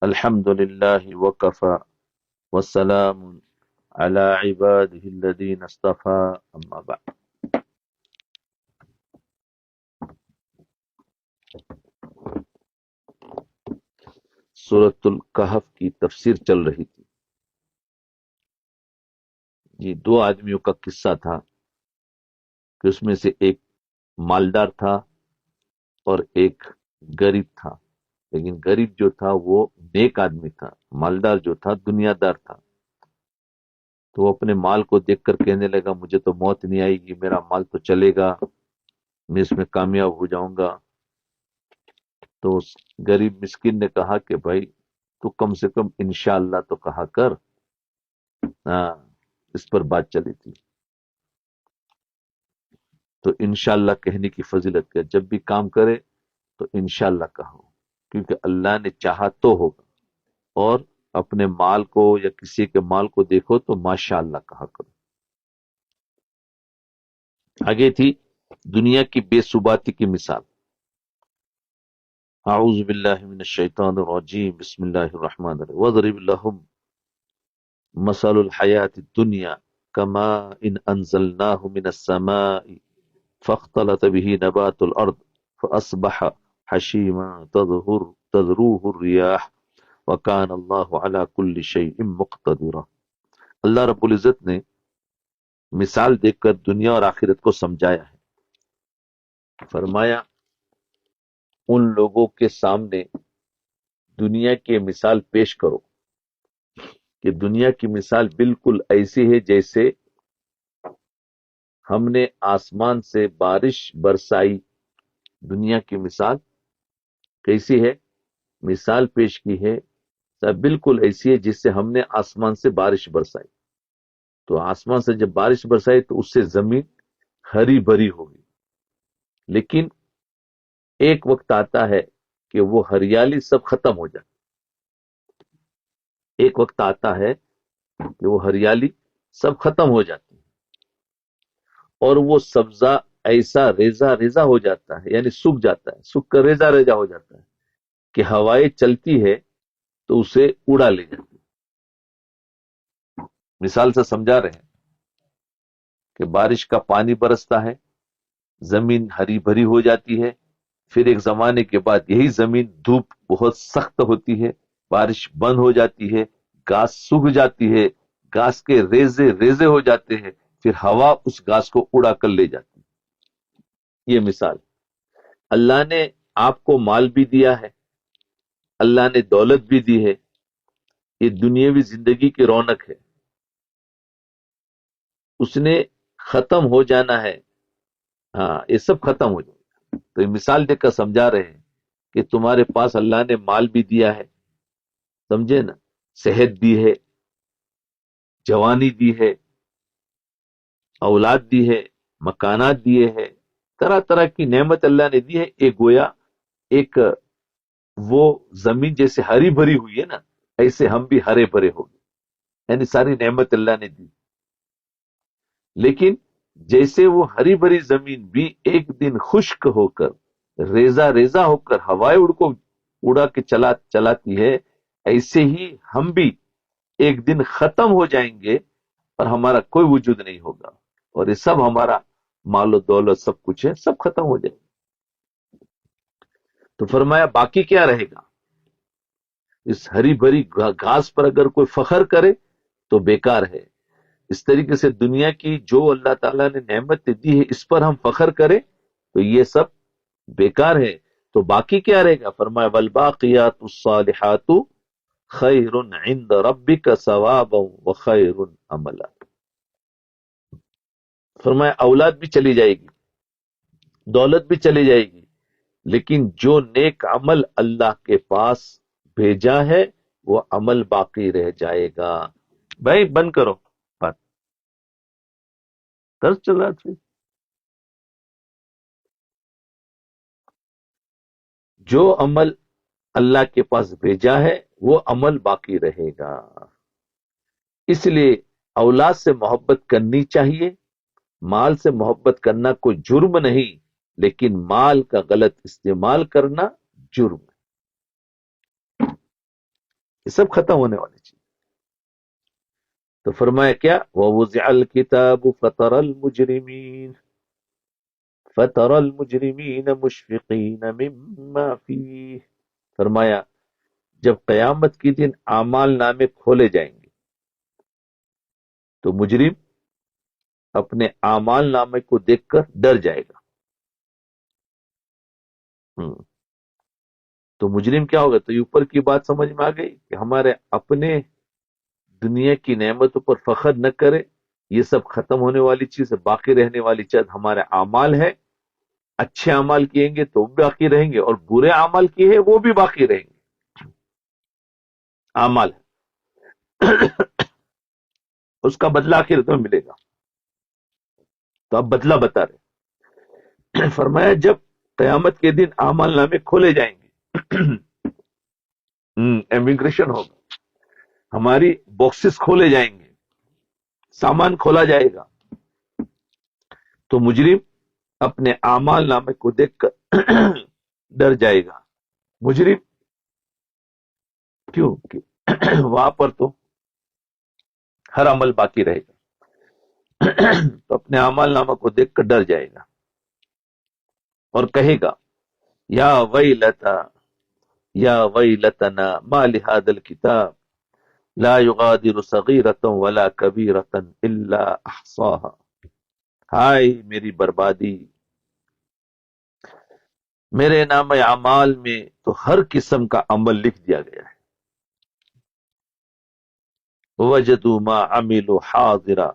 الحمد لله وكفى والسلام على عباده الذين اصطفى اما بعد. سورۃ الکہف کی تفسیر چل رہی تھی. یہ دو آدمیوں کا قصہ تھا کہ اس میں سے ایک مالدار تھا اور ایک غریب تھا. لیکن غریب جو تھا وہ نیک آدمی تھا، مالدار جو تھا دنیا دار تھا. تو وہ اپنے مال کو دیکھ کر کہنے لگا مجھے تو موت نہیں آئے گی، میرا مال تو چلے گا، میں اس میں کامیاب ہو جاؤں گا. تو اس غریب مسکین نے کہا کہ بھائی تو کم سے کم انشاءاللہ تو کہا کر. ہاں، اس پر بات چلی تھی. تو انشاءاللہ کہنے کی فضیلت کیا، جب بھی کام کرے تو انشاءاللہ کہو، کیونکہ اللہ نے چاہا تو ہوگا. اور اپنے مال کو یا کسی کے مال کو دیکھو تو ماشاءاللہ کہا کرو. آگے تھی دنیا کی بے ثباتی کی مثال. اعوذ باللہ من الشیطان الرجیم، بسم اللہ الرحمن الرحیم. وَاضْرِبْ لَهُمْ مَثَلُ الْحَيَاةِ الدُّنْيَا كَمَاءٍ أَنزَلْنَاهُ مِنَ السَّمَاءِ فَاخْتَلَطَ بِهِ نَبَاتُ الْأَرْضِ فَأَصْبَحَ حَشِيمًا تَذْرُوهُ الرِّيَاحُ وَكَانَ اللَّهُ عَلَى كُلِّ شَيْءٍ مُقْتَدِرًا. اللہ رب العزت نے مثال دیکھ کر دنیا اور آخرت کو سمجھایا ہے. فرمایا ان لوگوں کے سامنے دنیا کی مثال پیش کرو کہ دنیا کی مثال بالکل ایسی ہے جیسے ہم نے آسمان سے بارش برسائی. دنیا کی مثال کیسی ہے؟ مثال پیش کی ہے بالکل ایسی ہے جس سے ہم نے آسمان سے بارش برسائی. تو آسمان سے جب بارش برسائی تو اس سے زمین ہری بھری ہوگی، لیکن ایک وقت آتا ہے کہ وہ ہریالی سب ختم ہو جائے. ایک وقت آتا ہے کہ وہ ہریالی سب ختم ہو جاتی ہے اور وہ سبزہ ایسا ریزہ ریزہ ہو جاتا ہے، یعنی سوکھ جاتا ہے، سوکھ کر ریزہ ریزہ ہو جاتا ہے کہ ہوائیں چلتی ہے تو اسے اڑا لے جاتی ہے. مثال سے سمجھا رہے ہیں کہ بارش کا پانی برستا ہے، زمین ہری بھری ہو جاتی ہے، پھر ایک زمانے کے بعد یہی زمین دھوپ بہت سخت ہوتی ہے، بارش بند ہو جاتی ہے، گھاس سوکھ جاتی ہے، گھاس کے ریزے ریزے ہو جاتے ہیں، پھر ہوا اس گھاس کو اڑا کر لے جاتی ہے. یہ مثال. اللہ نے آپ کو مال بھی دیا ہے، اللہ نے دولت بھی دی ہے، یہ دنیاوی زندگی کی رونق ہے، اس نے ختم ہو جانا ہے. ہاں، یہ سب ختم ہو جائے. تو یہ مثال دے کر سمجھا رہے ہیں کہ تمہارے پاس اللہ نے مال بھی دیا ہے، سمجھے نا، صحت دی ہے، جوانی دی ہے، اولاد دی ہے، مکانات دیے ہیں، طرح طرح کی نعمت اللہ نے دی ہے. ایک گویا ایک وہ زمین جیسے ہری بھری ہوئی ہے نا، ایسے ہم بھی ہرے بھرے ہو گئے، یعنی ساری نعمت اللہ نے دی. لیکن جیسے وہ ہری بھری زمین بھی ایک دن خشک ہو کر ریزہ ریزہ ہو کر ہوائیں اڑا کے چلاتی ہے، ایسے ہی ہم بھی ایک دن ختم ہو جائیں گے اور ہمارا کوئی وجود نہیں ہوگا، اور یہ سب ہمارا مال و دولت سب کچھ ہے، سب ختم ہو جائے گا. تو فرمایا باقی کیا رہے گا؟ اس ہری بھری گھاس پر اگر کوئی فخر کرے تو بیکار ہے. اس طریقے سے دنیا کی جو اللہ تعالیٰ نے نعمت دی ہے اس پر ہم فخر کریں تو یہ سب بیکار ہے. تو باقی کیا رہے گا؟ فرمایا والباقیات الصالحات خیر عند ربک ثوابا وخیر عملا. فرمایا اولاد بھی چلی جائے گی، دولت بھی چلی جائے گی، لیکن جو نیک عمل اللہ کے پاس بھیجا ہے وہ عمل باقی رہ جائے گا. بھائی بند کرو بات، درس چل رہا تھا. جو عمل اللہ کے پاس بھیجا ہے وہ عمل باقی رہے گا. اس لیے اولاد سے محبت کرنی چاہیے. مال سے محبت کرنا کوئی جرم نہیں، لیکن مال کا غلط استعمال کرنا جرم ہے. یہ سب ختم ہونے والی چیز. تو فرمایا کیا؟ وَوُزِعَ الْكِتَابُ فَتَرَى الْمُجْرِمِينَ مُشْفِقِينَ مِمَّا فِيهِ. فرمایا جب قیامت کی دن اعمال نامے کھولے جائیں گے تو مجرم اپنے اعمال نامے کو دیکھ کر ڈر جائے گا. تو مجرم کیا ہوگا؟ تو یہ اوپر کی بات سمجھ میں آ گئی کہ ہمارے اپنے دنیا کی نعمتوں پر فخر نہ کرے. یہ سب ختم ہونے والی چیز ہے. باقی رہنے والی چیز ہمارے اعمال ہے. اچھے اعمال کیے گے تو وہ بھی باقی رہیں گے، اور برے اعمال کیے ہیں وہ بھی باقی رہیں گے. اعمال اس کا بدلہ آخرت میں ملے گا. تو اب بدلہ بتا رہے. فرمایا جب قیامت کے دن اعمال نامے کھولے جائیں گے، امیگریشن ہوگا، ہماری باکسز کھولے جائیں گے، سامان کھولا جائے گا، تو مجرم اپنے اعمال نامے کو دیکھ کر ڈر جائے گا. مجرم کیوں کہ وہاں پر تو ہر عمل باقی رہے گا. تو اپنے اعمال نامہ کو دیکھ کر ڈر جائے گا اور کہے گا یا ویلتا یا ویلتنا ما لهذا الكتاب لا يغادر صغیرة ولا کبیرة الا احصاها. ہائے میری بربادی، میرے نام اعمال میں تو ہر قسم کا عمل لکھ دیا گیا ہے. وَوَجَدُوا مَا عَمِلُوا حَاضِرًا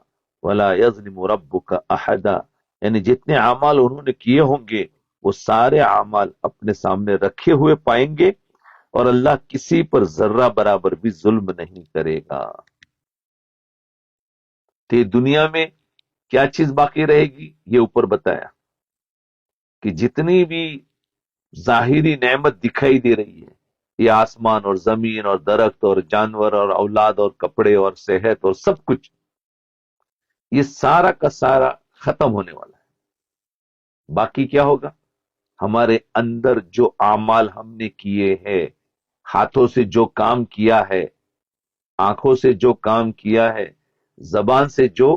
وَلَا يَظْلِمُ رَبُّكَ أَحَدًا. یعنی جتنے اعمال انہوں نے کیے ہوں گے وہ سارے اعمال اپنے سامنے رکھے ہوئے پائیں گے، اور اللہ کسی پر ذرہ برابر بھی ظلم نہیں کرے گا. تو دنیا میں کیا چیز باقی رہے گی؟ یہ اوپر بتایا کہ جتنی بھی ظاہری نعمت دکھائی دے رہی ہے، یہ آسمان اور زمین اور درخت اور جانور اور اولاد اور کپڑے اور صحت اور سب کچھ، یہ سارا کا سارا ختم ہونے والا ہے. باقی کیا ہوگا؟ ہمارے اندر جو اعمال ہم نے کیے ہیں، ہاتھوں سے جو کام کیا ہے، آنکھوں سے جو کام کیا ہے، زبان سے جو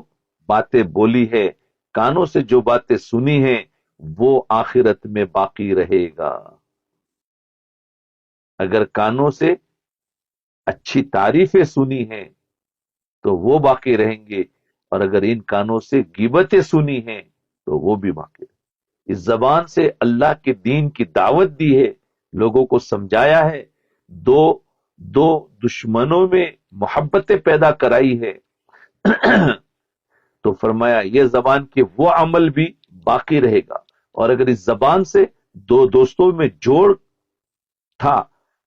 باتیں بولی ہے، کانوں سے جو باتیں سنی ہیں، وہ آخرت میں باقی رہے گا. اگر کانوں سے اچھی تعریفیں سنی ہیں تو وہ باقی رہیں گے، اور اگر ان کانوں سے غیبتیں سنی ہیں تو وہ بھی باقی رہیں گے. اس زبان سے اللہ کے دین کی دعوت دی ہے، لوگوں کو سمجھایا ہے، دو دشمنوں میں محبتیں پیدا کرائی ہے. تو فرمایا یہ زبان کے وہ عمل بھی باقی رہے گا. اور اگر اس زبان سے دو دوستوں میں جوڑ تھا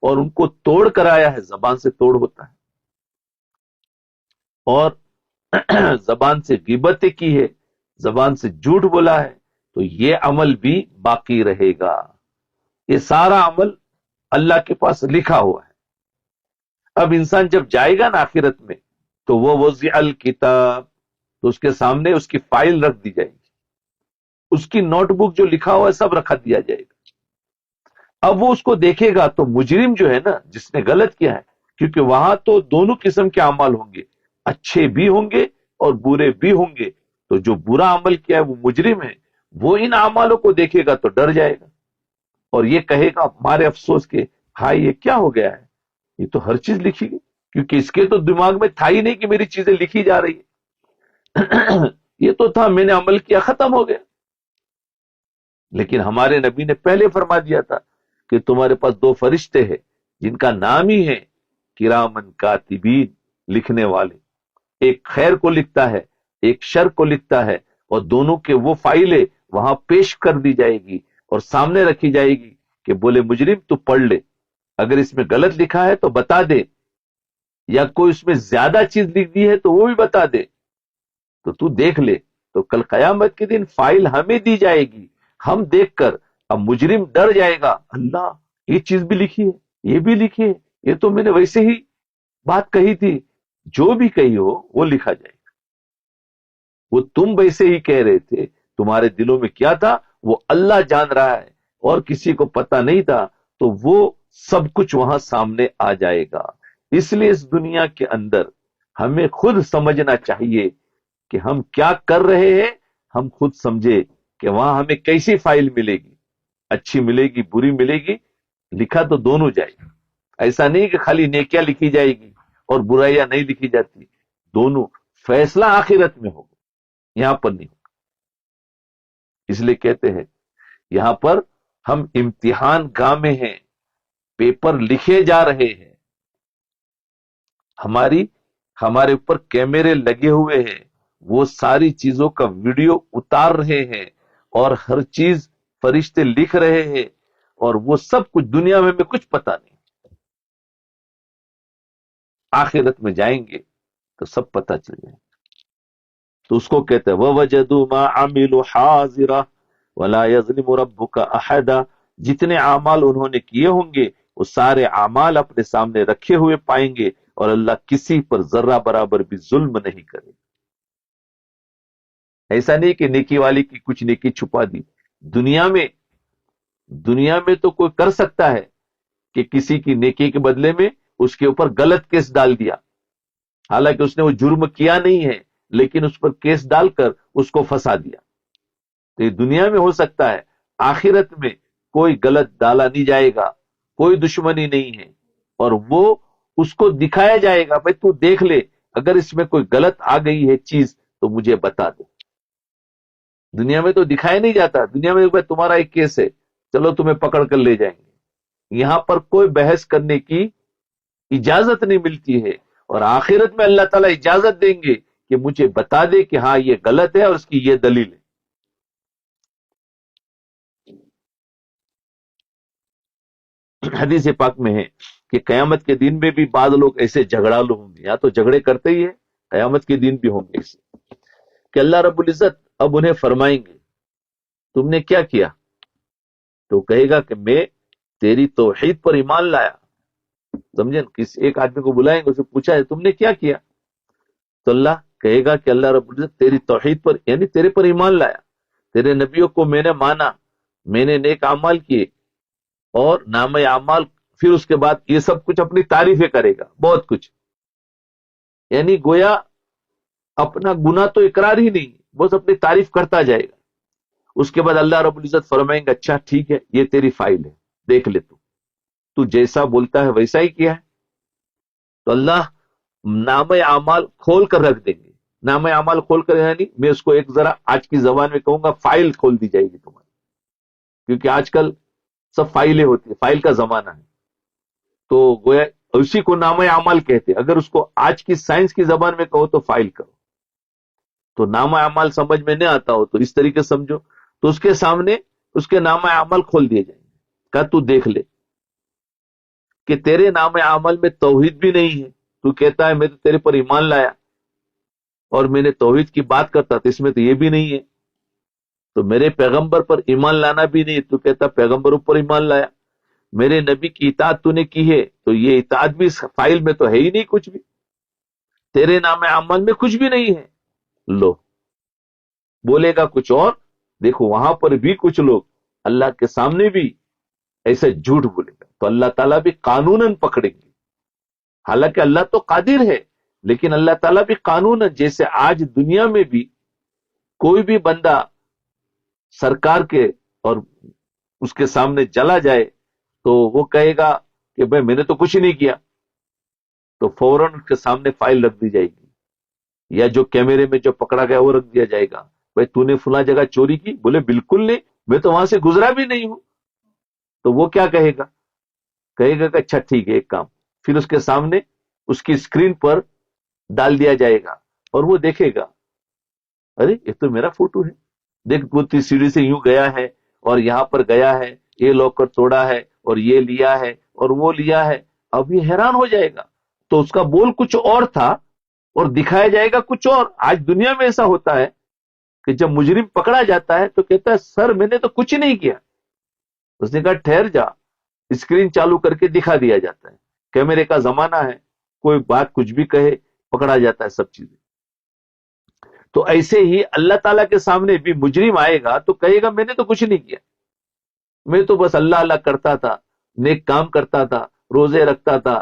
اور ان کو توڑ کرایا ہے، زبان سے توڑ ہوتا ہے، اور زبان سے غیبتیں کی ہے، زبان سے جھوٹ بولا ہے، تو یہ عمل بھی باقی رہے گا. یہ سارا عمل اللہ کے پاس لکھا ہوا ہے. اب انسان جب جائے گا نا آخرت میں، تو وہ وضع الکتاب، تو اس کے سامنے اس کی فائل رکھ دی جائے گی، اس کی نوٹ بک جو لکھا ہوا ہے سب رکھا دیا جائے گا. اب وہ اس کو دیکھے گا تو مجرم جو ہے نا، جس نے غلط کیا ہے، کیونکہ وہاں تو دونوں قسم کے اعمال ہوں گے، اچھے بھی ہوں گے اور برے بھی ہوں گے. تو جو برا عمل کیا ہے وہ مجرم ہے، وہ ان اعمالوں کو دیکھے گا تو ڈر جائے گا اور یہ کہے گا ہمارے افسوس کے، ہائے یہ کیا ہو گیا ہے، یہ تو ہر چیز لکھی گئی، کیونکہ اس کے تو دماغ میں تھا ہی نہیں کہ میری چیزیں لکھی جا رہی ہے. یہ تو تھا میں نے عمل کیا، ختم ہو گیا. لیکن ہمارے نبی نے پہلے فرما دیا تھا کہ تمہارے پاس دو فرشتے ہیں جن کا نام ہی ہے کرامن کاتبین، لکھنے والے. ایک خیر کو لکھتا ہے، ایک شر کو لکھتا ہے، اور دونوں کے وہ فائلیں وہاں پیش کر دی جائے گی اور سامنے رکھی جائے گی کہ بولے مجرم تو پڑھ لے، اگر اس میں غلط لکھا ہے تو بتا دے، یا کوئی اس میں زیادہ چیز لکھ دی ہے تو وہ بھی بتا دے، تو دیکھ لے. تو کل قیامت کے دن فائل ہمیں دی جائے گی، ہم دیکھ کر اب مجرم ڈر جائے گا، اللہ یہ چیز بھی لکھی ہے، یہ بھی لکھی ہے، یہ تو میں نے ویسے ہی بات کہی تھی. جو بھی کہی ہو وہ لکھا جائے گا. وہ تم ویسے ہی کہہ رہے تھے، تمہارے دلوں میں کیا تھا وہ اللہ جان رہا ہے، اور کسی کو پتہ نہیں تھا. تو وہ سب کچھ وہاں سامنے آ جائے گا. اس لیے اس دنیا کے اندر ہمیں خود سمجھنا چاہیے کہ ہم کیا کر رہے ہیں، ہم خود سمجھے کہ وہاں ہمیں کیسی فائل ملے گی، اچھی ملے گی بری ملے گی، لکھا تو دونوں جائے گی. ایسا نہیں کہ خالی نیکیاں لکھی جائے گی اور برائیاں نہیں لکھی جاتی، دونوں. فیصلہ آخرت میں ہوگا، یہاں پر نہیں ہوگا. اس لیے کہتے ہیں یہاں پر ہم امتحان گاہ میں ہیں، پیپر لکھے جا رہے ہیں، ہمارے اوپر کیمرے لگے ہوئے ہیں، وہ ساری چیزوں کا ویڈیو اتار رہے ہیں، اور ہر چیز فرشتے لکھ رہے ہیں، اور وہ سب کچھ دنیا میں کچھ پتا نہیں. آخرت میں جائیں گے تو سب پتا چل جائے گا. تو اس کو کہتے ہیں وَوَجَدُوا مَا عَمِلُوا حَاضِرًا وَلَا يَظْلِمُ رَبُّكَ أَحَدًا. جتنے اعمال انہوں نے کیے ہوں گے وہ سارے اعمال اپنے سامنے رکھے ہوئے پائیں گے، اور اللہ کسی پر ذرہ برابر بھی ظلم نہیں کرے. ایسا نہیں کہ نیکی والی کی کچھ نیکی چھپا دی. دنیا میں تو کوئی کر سکتا ہے کہ کسی کی نیکی کے بدلے میں اس کے اوپر غلط کیس ڈال دیا، حالانکہ اس نے وہ جرم کیا نہیں ہے، لیکن اس پر کیس ڈال کر اس کو پھنسا دیا. تو یہ دنیا میں ہو سکتا ہے، آخرت میں کوئی غلط ڈالا نہیں جائے گا، کوئی دشمنی نہیں ہے، اور وہ اس کو دکھایا جائے گا، بھائی تو دیکھ لے، اگر اس میں کوئی غلط آ گئی ہے چیز تو مجھے بتا دو. دنیا میں تو دکھایا نہیں جاتا. دنیا میں بھائی تمہارا ایک کیس ہے، چلو تمہیں پکڑ کر لے جائیں گے. یہاں پر کوئی بحث کرنے کی اجازت نہیں ملتی ہے، اور آخرت میں اللہ تعالیٰ اجازت دیں گے کہ مجھے بتا دے کہ ہاں یہ غلط ہے اور اس کی یہ دلیل ہے. حدیث پاک میں ہے کہ قیامت کے دن میں بھی بعض لوگ ایسے جھگڑالو ہوں گے، یا تو جھگڑے کرتے ہی ہیں، قیامت کے دن بھی ہوں گے ایسے کہ اللہ رب العزت اب انہیں فرمائیں گے تم نے کیا کیا؟ تو کہے گا کہ میں تیری توحید پر ایمان لایا. سمجھے؟ کسی ایک آدمی کو بلائیں گے، اسے پوچھا ہے تم نے کیا کیا؟ تو اللہ کہے گا کہ اللہ رب العزت تیری توحید پر، یعنی تیرے پر ایمان لایا، تیرے نبیوں کو میں نے مانا، میں نے نیک اعمال کیے اور نام اعمال. پھر اس کے بعد یہ سب کچھ اپنی تعریفیں کرے گا، بہت کچھ، یعنی گویا اپنا گناہ تو اقرار ہی نہیں، بس اپنی تعریف کرتا جائے گا. اس کے بعد اللہ رب العزت فرمائیں گے اچھا ٹھیک ہے، یہ تیری فائل ہے، دیکھ لے تو جیسا بولتا ہے ویسا ہی کیا ہے. تو اللہ نام اعمال کھول کر رکھ دیں گے. نام اعمال کھول کر یعنی میں اس کو ایک ذرا آج کی زبان میں کہوں گا فائل کھول دی جائے گی تمہاری، کیونکہ آج کل سب فائلیں ہوتی ہیں، فائل کا زمانہ ہے. تو گویا اسی کو نام اعمال کہتے ہیں. اگر اس کو آج کی سائنس کی زبان میں کہو تو فائل کرو. تو نام اعمال سمجھ میں نہیں آتا ہو تو اس طریقے سمجھو، تو اس کے سامنے اس کے نام اعمال کھول دیے جائیں گے. کہا تو دیکھ لے کہ تیرے نام اعمال میں توحید بھی نہیں ہے. تو کہتا ہے میں تو تیرے پر ایمان لایا اور میں نے توحید کی بات کرتا تھا، اس میں تو یہ بھی نہیں ہے. تو میرے پیغمبر پر ایمان لانا بھی نہیں، تو کہتا پیغمبروں پر ایمان لایا. میرے نبی کی اطاعت تو نے کی ہے، تو یہ اطاعت بھی اس فائل میں تو ہے ہی نہیں کچھ بھی، تیرے نام اعمال میں کچھ بھی نہیں ہے. لو بولے گا کچھ اور. دیکھو وہاں پر بھی کچھ لوگ اللہ کے سامنے بھی ایسے جھوٹ بولے گا تو اللہ تعالیٰ بھی قانوناً پکڑیں گے. حالانکہ اللہ تو قادر ہے، لیکن اللہ تعالیٰ بھی قانون، جیسے آج دنیا میں بھی کوئی بھی بندہ سرکار کے اور اس کے سامنے چلا جائے تو وہ کہے گا کہ بھائی میں نے تو کچھ نہیں کیا، تو فوراً اس کے سامنے فائل رکھ دی جائے گی، یا جو کیمرے میں جو پکڑا گیا وہ رکھ دیا جائے گا. بھائی تو نے فلاں جگہ چوری کی؟ بولے بالکل نہیں، میں تو وہاں سے گزرا بھی نہیں ہوں. تو وہ کیا کہے گا؟ کہے گا کہ اچھا ٹھیک ہے ایک کام. پھر اس کے سامنے اس کی اسکرین پر ڈال دیا جائے گا اور وہ دیکھے گا ارے یہ تو میرا فوٹو ہے، دیکھ وہ سیڑھی سے یوں گیا ہے اور یہاں پر گیا ہے، یہ لاکر توڑا ہے اور یہ لیا ہے اور وہ لیا ہے. اب یہ حیران ہو جائے گا. تو اس کا بول کچھ اور تھا اور دکھایا جائے گا کچھ اور. آج دنیا میں ایسا ہوتا ہے کہ جب مجرم پکڑا جاتا ہے تو کہتا ہے سر میں نے تو کچھ نہیں کیا. اس نے کہا ٹھہر جا، اسکرین چالو کر کے دکھا دیا جاتا ہے. کیمرے کا زمانہ ہے، کوئی بات کچھ بھی کہے پکڑا جاتا ہے سب چیزیں. تو ایسے ہی اللہ تعالیٰ کے سامنے بھی مجرم آئے گا تو کہے گا میں نے تو کچھ نہیں کیا، میں تو بس اللہ اللہ کرتا تھا، نیک کام کرتا تھا، روزے رکھتا تھا،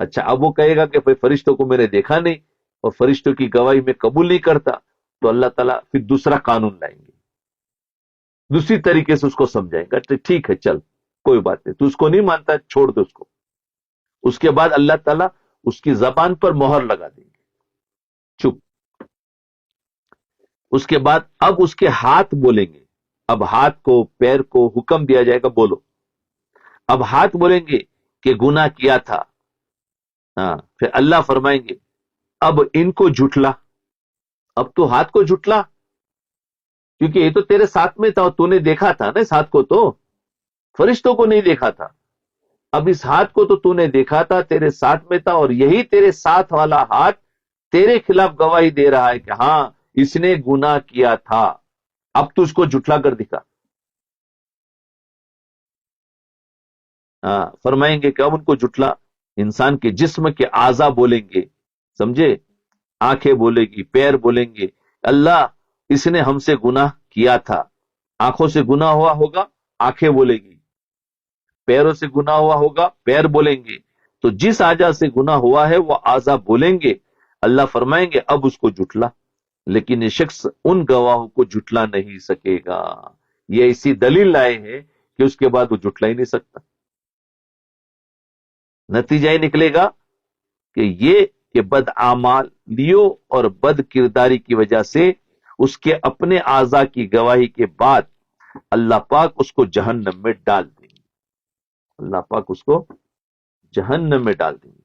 اچھا اب وہ کہے گا کہ بھائی فرشتوں کو میں نے دیکھا نہیں اور فرشتوں کی گواہی میں قبول نہیں کرتا، تو اللہ تعالیٰ پھر دوسرا قانون لائیں گے، دوسری طریقے سے اس کو سمجھائیں گا، تو ٹھیک ہے چل کوئی بات نہیں، تو اس کو نہیں مانتا چھوڑ دو اس کو۔ اس کے بعد اللہ تعالیٰ اس کی زبان پر مہر لگا دیں گے، چپ۔ اس کے بعد اب اس کے ہاتھ بولیں گے، اب ہاتھ کو پیر کو حکم دیا جائے گا بولو، اب ہاتھ بولیں گے کہ گناہ کیا تھا، ہاں پھر اللہ فرمائیں گے اب ان کو جھٹلا، اب تو ہاتھ کو جھٹلا، کیونکہ یہ تو تیرے ساتھ میں تھا اور تو نے دیکھا تھا نا اس ہاتھ کو، تو فرشتوں کو نہیں دیکھا تھا، اب اس ہاتھ کو تو نے دیکھا تھا، تیرے ساتھ میں تھا، اور یہی تیرے ساتھ والا ہاتھ تیرے خلاف گواہی دے رہا ہے کہ ہاں اس نے گناہ کیا تھا، اب تو اس کو جھٹلا کر دکھا۔ ہاں فرمائیں گے کہ اب ان کو جھٹلا، انسان کے جسم کے اعضا بولیں گے، سمجھے، آنکھیں بولے گی، پیر بولیں گے اللہ اس نے ہم سے گناہ کیا تھا، آنکھوں سے گناہ ہوا ہوگا آنکھیں بولے گی، پیروں سے گناہ ہوا ہوگا پیر بولیں گے، تو جس اعضا سے گناہ ہوا ہے وہ اعضا بولیں گے، اللہ فرمائیں گے اب اس کو جھٹلا، لیکن یہ شخص ان گواہوں کو جھٹلا نہیں سکے گا، یہ ایسی دلیل لائے ہیں کہ اس کے بعد وہ جھٹلا ہی نہیں سکتا۔ نتیجہ یہ نکلے گا کہ یہ کہ بدعمالیوں اور بد کرداری کی وجہ سے اس کے اپنے اعضا کی گواہی کے بعد اللہ پاک اس کو جہنم میں ڈال دیں گے، اللہ پاک اس کو جہنم میں ڈال دیں گے۔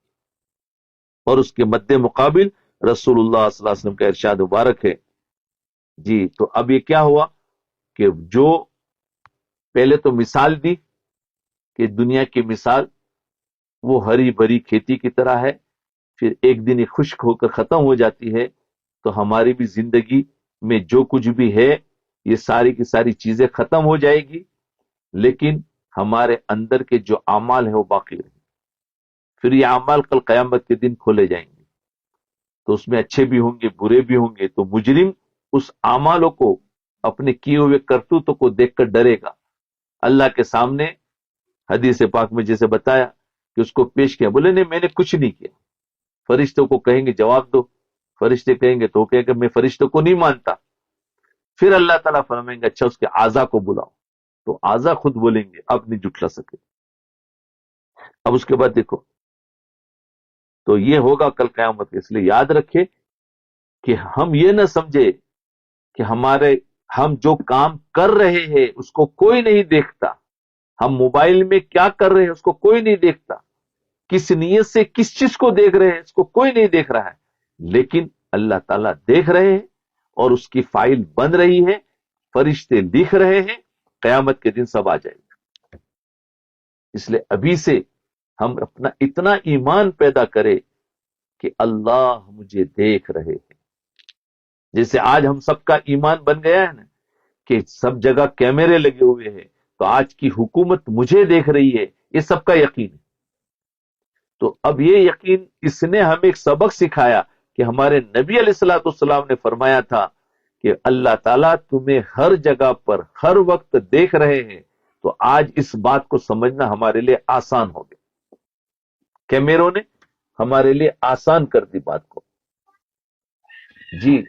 اور اس کے مد مقابل رسول اللہ صلی اللہ علیہ وسلم کا ارشاد مبارک ہے، جی تو اب یہ کیا ہوا کہ جو پہلے تو مثال دی کہ دنیا کی مثال وہ ہری بھری کھیتی کی طرح ہے، پھر ایک دن یہ خشک ہو کر ختم ہو جاتی ہے، تو ہماری بھی زندگی میں جو کچھ بھی ہے یہ ساری کی ساری چیزیں ختم ہو جائے گی، لیکن ہمارے اندر کے جو اعمال ہیں وہ باقی رہیں گے، پھر یہ اعمال کل قیامت کے دن کھولے جائیں گے، تو اس میں اچھے بھی ہوں گے برے بھی ہوں گے، تو مجرم اس اعمالوں کو اپنے کیے ہوئے کرتوتوں کو دیکھ کر ڈرے گا، اللہ کے سامنے حدیث پاک میں جیسے بتایا کہ اس کو پیش کیا، بولے نہیں میں نے کچھ نہیں کیا، فرشتوں کو کہیں گے جواب دو، فرشتے کہیں گے تو کہیں گے میں فرشتوں کو نہیں مانتا، پھر اللہ تعالیٰ فرمائیں گے اچھا اس کے اعضا کو بلاؤ، تو اعضا خود بولیں گے اب نہیں جھٹلا سکے۔ اب اس کے بعد دیکھو تو یہ ہوگا کل قیامت، اس لیے یاد رکھے کہ ہم یہ نہ سمجھے کہ ہم جو کام کر رہے ہیں اس کو کوئی نہیں دیکھتا، ہم موبائل میں کیا کر رہے ہیں اس کو کوئی نہیں دیکھتا، کس نیت سے کس چیز کو دیکھ رہے ہیں اس کو کوئی نہیں دیکھ رہا ہے، لیکن اللہ تعالیٰ دیکھ رہے ہیں اور اس کی فائل بن رہی ہے، فرشتے لکھ رہے ہیں، قیامت کے دن سب آ جائے گا۔ اس لیے ابھی سے ہم اپنا اتنا ایمان پیدا کرے کہ اللہ مجھے دیکھ رہے ہیں، جیسے آج ہم سب کا ایمان بن گیا ہے نا کہ سب جگہ کیمرے لگے ہوئے ہیں، تو آج کی حکومت مجھے دیکھ رہی ہے، یہ سب کا یقین ہے۔ تو اب یہ یقین اس نے ہمیں ایک سبق سکھایا کہ ہمارے نبی علیہ الصلوۃ والسلام نے فرمایا تھا کہ اللہ تعالیٰ تمہیں ہر جگہ پر ہر وقت دیکھ رہے ہیں، تو آج اس بات کو سمجھنا ہمارے لیے آسان ہو گیا، کیمروں نے ہمارے لیے آسان کر دی بات کو۔ جی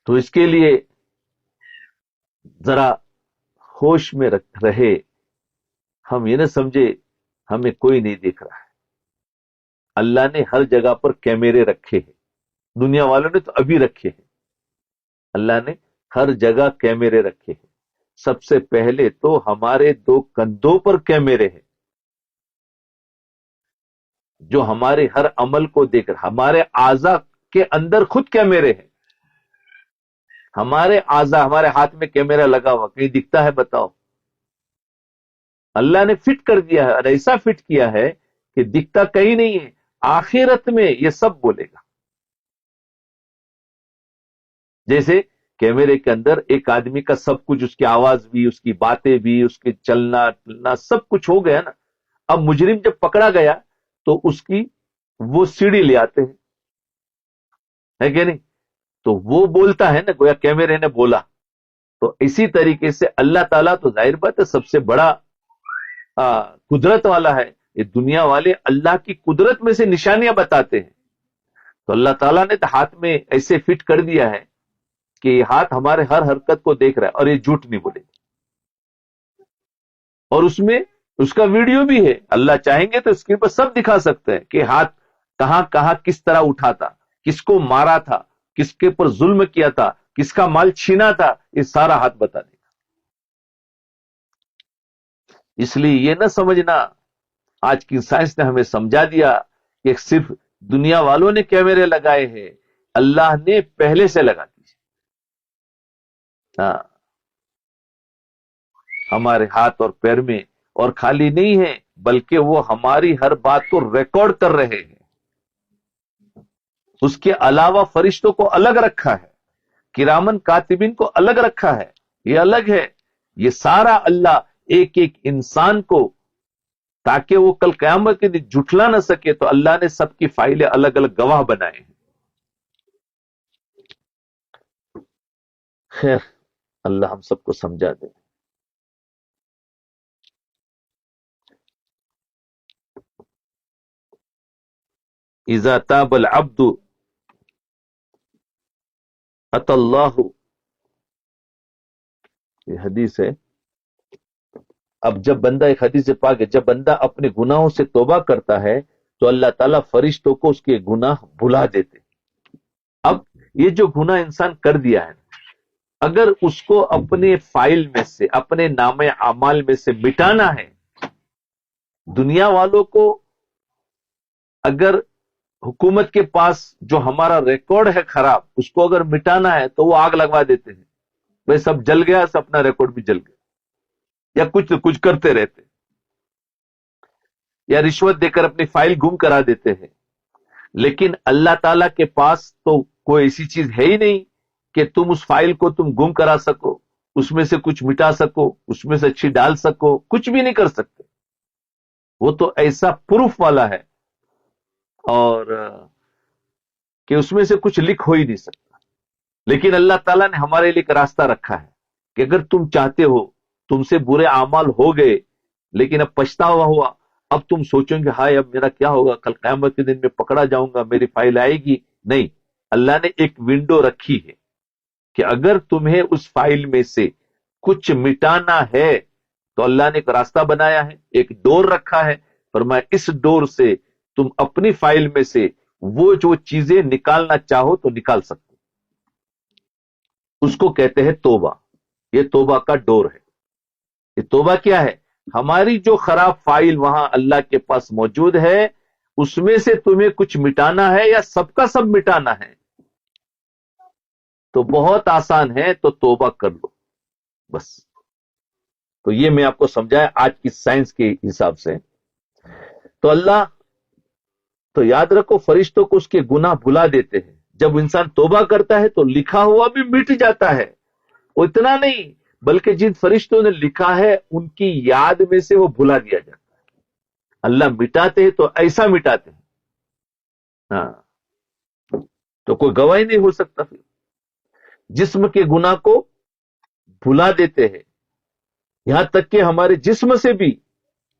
تو اس کے لیے ذرا ہوش میں رہے، ہم یہ نہ سمجھے ہمیں کوئی نہیں دیکھ رہا ہے، اللہ نے ہر جگہ پر کیمرے رکھے ہیں، دنیا والوں نے تو ابھی رکھے ہیں، اللہ نے ہر جگہ کیمرے رکھے ہیں، سب سے پہلے تو ہمارے دو کندھوں پر کیمرے ہیں جو ہمارے ہر عمل کو دیکھ رہے، ہمارے اعضا کے اندر خود کیمرے ہیں، ہمارے اعضا، ہمارے ہاتھ میں کیمرہ لگا ہوا کہیں دکھتا ہے بتاؤ؟ اللہ نے فٹ کر دیا ہے، اور ایسا فٹ کیا ہے کہ دکھتا کہیں نہیں ہے، آخرت میں یہ سب بولے گا۔ جیسے کیمرے کے اندر ایک آدمی کا سب کچھ، اس کی آواز بھی، اس کی باتیں بھی، اس کے چلنا سب کچھ ہو گیا نا، اب مجرم جب پکڑا گیا تو اس کی وہ سیڑھی لے آتے ہیں، ہے کہ نہیں؟ تو وہ بولتا ہے نا، گویا کیمرے نے بولا، تو اسی طریقے سے اللہ تعالیٰ تو ظاہر بات ہے سب سے بڑا قدرت والا ہے، یہ دنیا والے اللہ کی قدرت میں سے نشانیاں بتاتے ہیں. تو اللہ تعالیٰ نے تو ہاتھ میں ایسے فٹ کر دیا ہے کہ یہ ہاتھ ہمارے ہر حرکت کو دیکھ رہا ہے اور یہ جھوٹ نہیں بولے گا. اور اس میں اس کا ویڈیو بھی ہے. اللہ چاہیں گے تو اسکرین پر سب دکھا سکتے ہیں کہ ہاتھ کہاں کہاں کس طرح اٹھا تھا, کس کو مارا تھا, کس کے پر ظلم کیا تھا, کس کا مال چھینا تھا, یہ سارا ہاتھ بتا دے گا. اس لیے یہ نہ سمجھنا, آج کی سائنس نے ہمیں سمجھا دیا کہ صرف دنیا والوں نے کیمرے لگائے ہیں, اللہ نے پہلے سے لگا دی. ہاں, ہمارے ہاتھ اور پیر میں, اور خالی نہیں ہے بلکہ وہ ہماری ہر بات کو ریکارڈ کر رہے ہیں. اس کے علاوہ فرشتوں کو الگ رکھا ہے, کرامن کاتبین کو الگ رکھا ہے, یہ الگ ہے. یہ سارا اللہ ایک ایک انسان کو, تاکہ وہ کل قیامت کے دن جھٹلا نہ سکے, تو اللہ نے سب کی فائلیں الگ الگ گواہ بنائے ہیں. خیر, اللہ ہم سب کو سمجھا دے. اذا تاب العبد اتى اللہ, یہ حدیث ہے. اب جب بندہ, ایک حدیث پاک ہے, جب بندہ اپنے گناہوں سے توبہ کرتا ہے تو اللہ تعالیٰ فرشتوں کو اس کے گناہ بھلا دیتے. اب یہ جو گناہ انسان کر دیا ہے, اگر اس کو اپنے فائل میں سے, اپنے نام اعمال میں سے مٹانا ہے, دنیا والوں کو اگر حکومت کے پاس جو ہمارا ریکارڈ ہے خراب, اس کو اگر مٹانا ہے تو وہ آگ لگوا دیتے ہیں. بھائی سب جل گیا, سب اپنا ریکارڈ بھی جل گیا, یا کچھ کرتے رہتے, یا رشوت دے کر اپنی فائل گم کرا دیتے ہیں. لیکن اللہ تعالیٰ کے پاس تو کوئی ایسی چیز ہے ہی نہیں کہ تم اس فائل کو تم گم کرا سکو, اس میں سے کچھ مٹا سکو, اس میں سے اچھی ڈال سکو, کچھ بھی نہیں کر سکتے. وہ تو ایسا پروف والا ہے اور کہ اس میں سے کچھ لکھ ہو ہی نہیں سکتا. لیکن اللہ تعالیٰ نے ہمارے لیے ایک راستہ رکھا ہے کہ اگر تم چاہتے ہو, تم سے برے اعمال ہو گئے لیکن اب پچھتاوا ہوا, اب تم سوچیں گے ہائے اب میرا کیا ہوگا, کل قیامت کے دن میں پکڑا جاؤں گا, میری فائل آئے گی. نہیں, اللہ نے ایک ونڈو رکھی ہے کہ اگر تمہیں اس فائل میں سے کچھ مٹانا ہے تو اللہ نے ایک راستہ بنایا ہے, ایک ڈور رکھا ہے. فرمایا اس ڈور سے تم اپنی فائل میں سے وہ جو چیزیں نکالنا چاہو تو نکال سکتے. اس کو کہتے ہیں توبہ. یہ توبہ کا ڈور ہے. یہ توبہ کیا ہے؟ ہماری جو خراب فائل وہاں اللہ کے پاس موجود ہے, اس میں سے تمہیں کچھ مٹانا ہے یا سب کا سب مٹانا ہے, تو بہت آسان ہے, تو توبہ کر لو بس. تو یہ میں آپ کو سمجھایا آج کی سائنس کے حساب سے. تو اللہ, تو یاد رکھو فرشتوں کو اس کے گناہ بھلا دیتے ہیں. جب انسان توبہ کرتا ہے تو لکھا ہوا بھی مٹ جاتا ہے. اتنا نہیں بلکہ جن فرشتوں نے لکھا ہے ان کی یاد میں سے وہ بھلا دیا جاتا ہے. اللہ مٹاتے ہیں تو ایسا مٹاتے ہیں, ہاں, تو کوئی گواہی نہیں ہو سکتا. پھر جسم کے گناہ کو بھلا دیتے ہیں, یہاں تک کہ ہمارے جسم سے بھی,